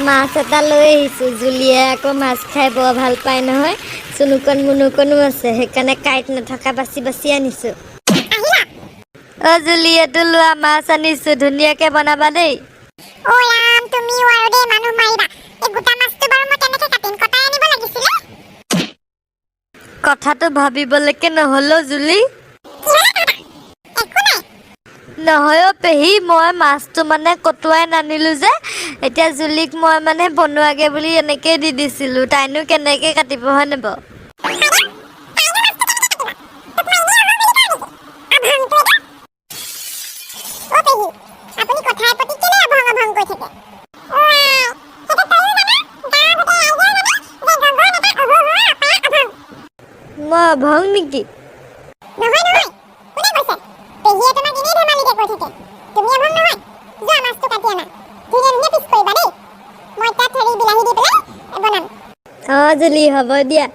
মাছ এটা লৈ আহিছোঁ। জুলিয়ে আকৌ মাছ খাই বৰ ভাল পায় নহয়। চুনুকণ মুনুকণো আছে, সেইকাৰণে কাঁইট নথকা বাচি বাচি আনিছোঁ। অ' জুলি, এইটো লোৱা মাছ আনিছোঁ, ধুনীয়াকৈ বনাবা দেই। অ' ৰাম, তুমিও আৰু দেই মানুহ মাৰিবা। এই গোটা মাছটো বাৰু মই কেনেকৈ কাটিম? কটাই আনিব লাগিছিলে। কথাটো ভাবিবলৈকে নহ'লেও জুলি। একো নাই। নহয় অ' পেহী, মই মাছটো মানে কটোৱাই নানিলোঁ যে, এতিয়া জুলিক মই মানে বনোৱাগে বুলি এনেকেই দি দিছিলোঁ। তাইনো কেনেকৈ কাটিব হয়নে বাৰু? মই ভং নেকি? অঁ জুলি, হ'ব দিয়া।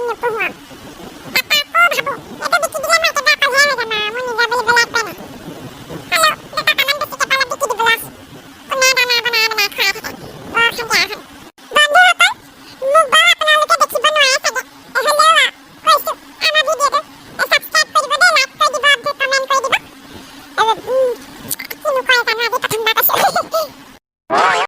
নপঢ়োৱা